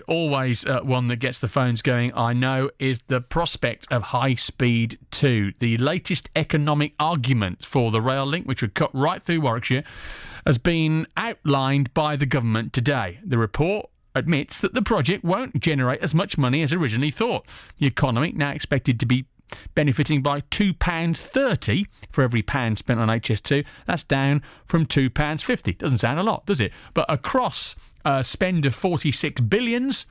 Always one that gets the phones going, I know, is the prospect of High Speed 2. The latest economic argument for the rail link, which would cut right through Warwickshire, has been outlined by the government today. The report admits that the project won't generate as much money as originally thought. The economy now expected to be benefiting by £2.30 for every pound spent on HS2. That's down from £2.50. Doesn't sound a lot, does it? But across a spend of 46 billions,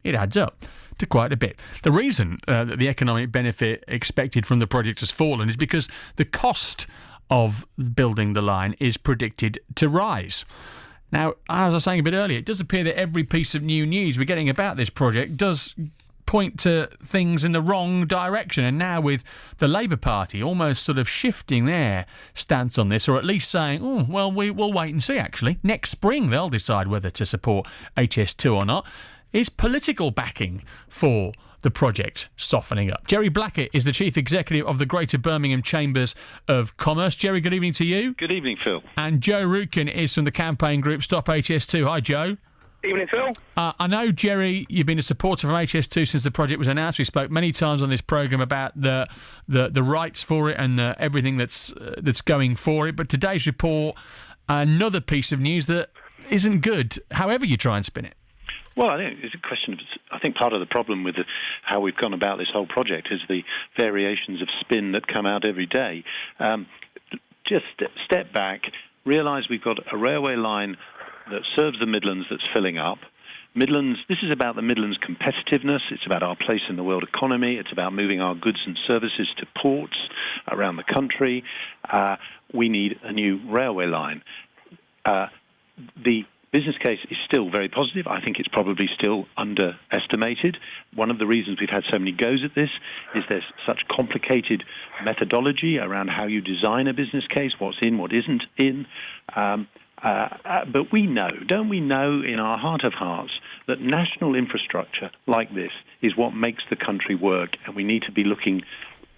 it adds up to quite a bit. The reason that the economic benefit expected from the project has fallen is because the cost of building the line is predicted to rise. Now, as I was saying a bit earlier, it does appear that every piece of new news we're getting about this project does point to things in the wrong direction. And now with the Labour Party almost sort of shifting their stance on this, or at least saying, oh, well, we'll wait and see, actually. Next spring they'll decide whether to support HS2 or not. Is political backing for the project softening up? Jerry Blackett is the Chief Executive of the Greater Birmingham Chambers of Commerce. Jerry, good evening to you. Good evening, Phil. And Joe Rukin is from the campaign group Stop HS2. Hi, Joe. Evening, Phil. I know, Jerry, you've been a supporter from HS2 since the project was announced. We spoke many times on this programme about the rights for it and everything that's going for it. But today's report, another piece of news that isn't good, however you try and spin it. Well, I think it's a question of. I think part of the problem with how we've gone about this whole project is the variations of spin that come out every day. Just step back, realise we've got a railway line that serves the Midlands that's filling up. Midlands. This is about the Midlands' competitiveness. It's about our place in the world economy. It's about moving our goods and services to ports around the country. We need a new railway line. The business case is still very positive. I think it's probably still underestimated. One of the reasons we've had so many goes at this is there's such complicated methodology around how you design a business case, what's in, what isn't in. But we know, don't we know in our heart of hearts, that national infrastructure like this is what makes the country work, and we need to be looking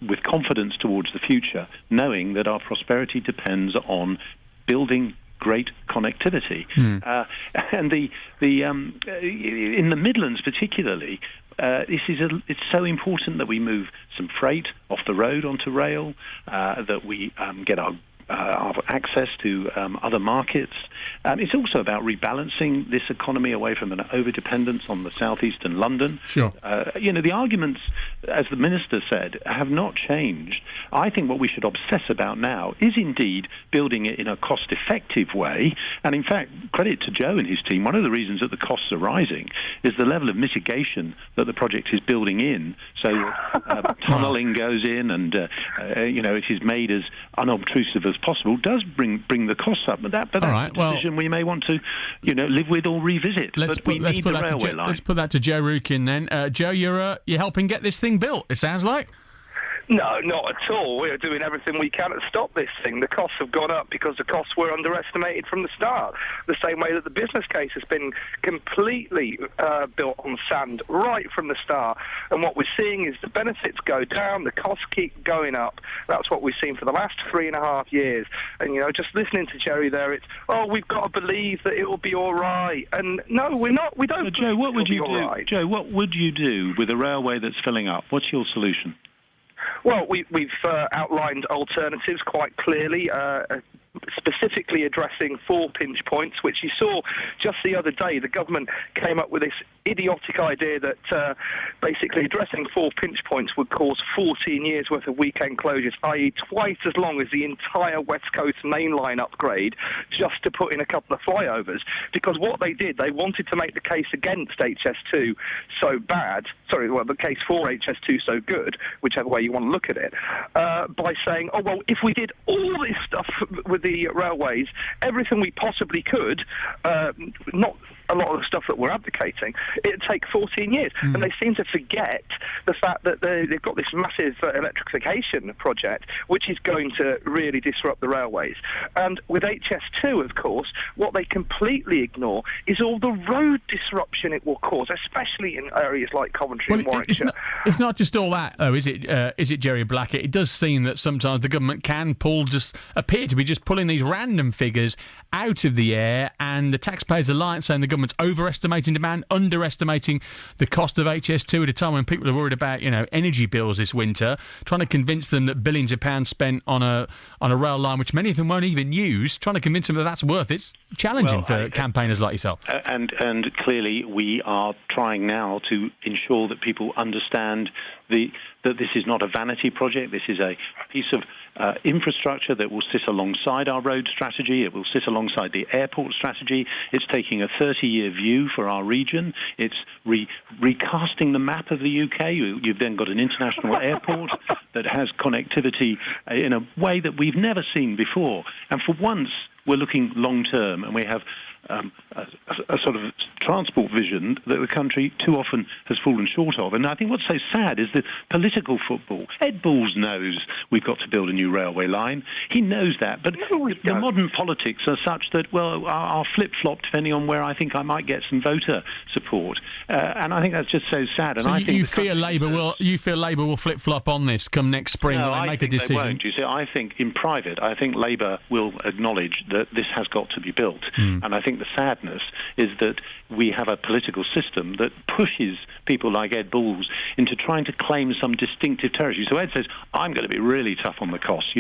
with confidence towards the future, knowing that our prosperity depends on building great connectivity. And in the Midlands particularly, it's so important that we move some freight off the road onto rail, that we get our access to other markets. It's also about rebalancing this economy away from an over-dependence on the southeast and London. Sure. The arguments, as the Minister said, have not changed. I think what we should obsess about now is indeed building it in a cost-effective way. And in fact, credit to Joe and his team, one of the reasons that the costs are rising is the level of mitigation that the project is building in. So tunnelling goes in and, it is made as unobtrusive as possible, does bring the costs up. But that's a decision we may want to, live with or revisit. Let's put that to Joe Rukin then. Joe, you're helping get this thing built, it sounds like. No, not at all. We're doing everything we can to stop this thing. The costs have gone up because the costs were underestimated from the start. The same way that the business case has been completely built on sand right from the start. And what we're seeing is the benefits go down, the costs keep going up. That's what we've seen for the last 3.5 years. And, just listening to Jerry there, it's, we've got to believe that it will be all right. And no, we're not. We don't. Joe, what would you do? Right. Joe, what would you do with a railway that's filling up? What's your solution? Well, we've outlined alternatives quite clearly, specifically addressing 4 pinch points, which you saw just the other day. The government came up with this idiotic idea that basically addressing 4 pinch points would cause 14 years worth of weekend closures, i.e. twice as long as the entire West Coast main line upgrade, just to put in a couple of flyovers. Because what they did, they wanted to make the case against HS2 so bad, the case for HS2 so good, whichever way you want to look at it, by saying, if we did all this stuff with the railways, everything we possibly could, not a lot of the stuff that we're advocating, it'd take 14 years. And they seem to forget the fact that they've got this massive electrification project, which is going to really disrupt the railways. And with HS2, of course, what they completely ignore is all the road disruption it will cause, especially in areas like Coventry and Warwickshire. It's not just all that, though, is it, Jerry Blackett? It does seem that sometimes the government can appear to be just pulling these random figures out of the air, and the Taxpayers Alliance saying the government government's overestimating demand, underestimating the cost of HS2 at a time when people are worried about, energy bills this winter, trying to convince them that billions of pounds spent on a rail line, which many of them won't even use, trying to convince them that that's worth it's challenging for campaigners like yourself. And clearly we are trying now to ensure that people understand that this is not a vanity project. This is a piece of infrastructure that will sit alongside our road strategy. It will sit alongside the airport strategy. It's taking a 30-year view for our region. It's recasting the map of the UK. You've then got an international airport that has connectivity in a way that we've never seen before. And for once, we're looking long-term, and we have a sort of transport vision that the country too often has fallen short of. And I think what's so sad is the political football. Ed Balls knows we've got to build a new railway line. He knows that. But the modern politics are such that, well, I'll flip-flop depending on where I think I might get some voter support. And I think that's just so sad. And so I think you feel Labour will flip-flop on this come next spring when they make a decision? They won't. You see, I think in private, I think Labour will acknowledge that this has got to be built. And I think the sadness is that we have a political system that pushes people like Ed Balls into trying to claim some distinctive territory. So Ed says, I'm going to be really tough on the costs.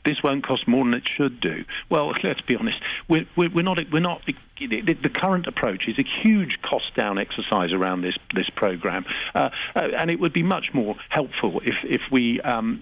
This won't cost more than it should do. Well, let's be honest. We're not. The current approach is a huge cost-down exercise around this programme, and it would be much more helpful if we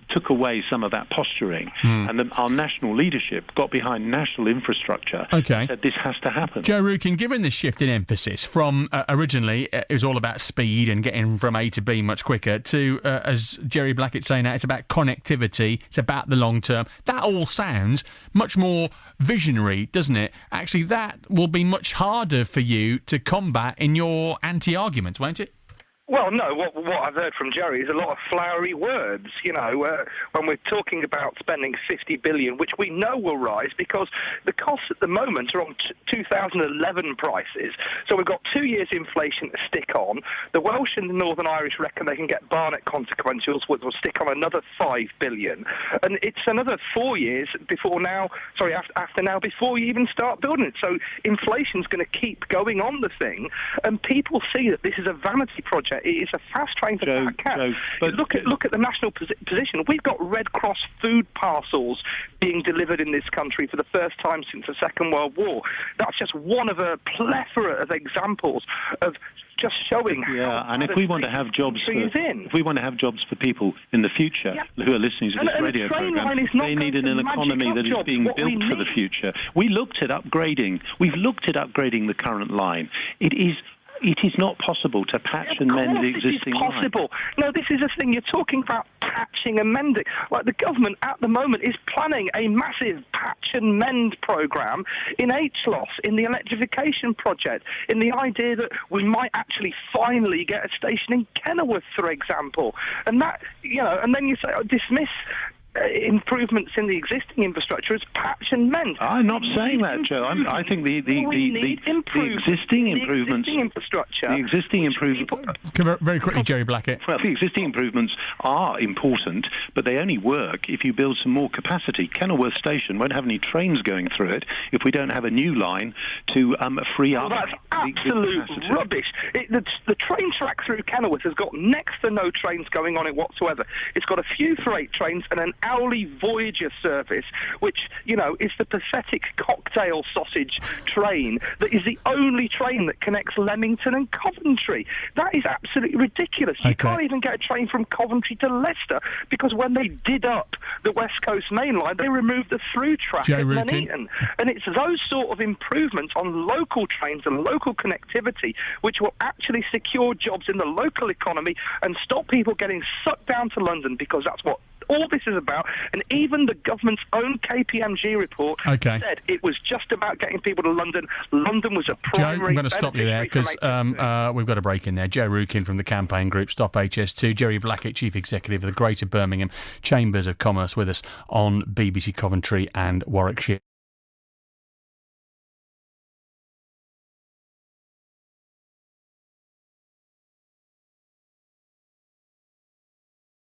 took away some of that posturing and our national leadership got behind national infrastructure. Okay. Said this has to happen. Joe Rukin, given this shift in emphasis from originally it was all about speed and getting from A to B much quicker to, as Jerry Blackett's saying now, it's about connectivity, it's about the long term. That all sounds much more visionary, doesn't it? Actually, that will be much harder for you to combat in your anti-arguments, won't it? Well, no, what I've heard from Jerry is a lot of flowery words, when we're talking about spending 50 billion, which we know will rise because the costs at the moment are on 2011 prices. So we've got 2 years inflation to stick on. The Welsh and the Northern Irish reckon they can get Barnett consequentials, which will stick on another 5 billion. And it's another 4 years after now, before you even start building it. So inflation's going to keep going on the thing, and people see that this is a vanity project. It is a fast train to fat cats. Look at the national position. We've got Red Cross food parcels being delivered in this country for the first time since the Second World War. That's just one of a plethora of examples of just showing. Yeah, and if we want to have jobs for people in the future who are listening to this radio program, they need an economy that is being built for the future. We've looked at upgrading the current line. It is not possible to patch and mend the existing line. No, this is a thing. You're talking about patching and mending. Like the government at the moment is planning a massive patch and mend programme in HLOS, in the electrification project, in the idea that we might actually finally get a station in Kenilworth, for example. And that, and then you say, dismiss improvements in the existing infrastructure as patch and mend. I'm not saying that, Joe. I think the existing improvements, very quickly, Jerry Blackett. Well, the existing improvements are important, but they only work if you build some more capacity. Kenilworth Station won't have any trains going through it if we don't have a new line to free up. Well, that's absolute rubbish. The train track through Kenilworth has got next to no trains going on it whatsoever. It's got a few freight trains and an hourly Voyager service, which, is the pathetic cocktail sausage train that is the only train that connects Leamington and Coventry. That is absolutely ridiculous. You can't even get a train from Coventry to Leicester because when they did up the West Coast Main Line, they removed the through track at Nuneaton. And it's those sort of improvements on local trains and local connectivity which will actually secure jobs in the local economy and stop people getting sucked down to London, because that's what all this is about. And even the government's own KPMG report said it was just about getting people to London. London was a primary. Joe, I'm going to stop you there because we've got a break in there. Joe Rukin from the campaign group Stop HS2, Jerry Blackett, Chief Executive of the Greater Birmingham Chambers of Commerce, with us on BBC Coventry and Warwickshire.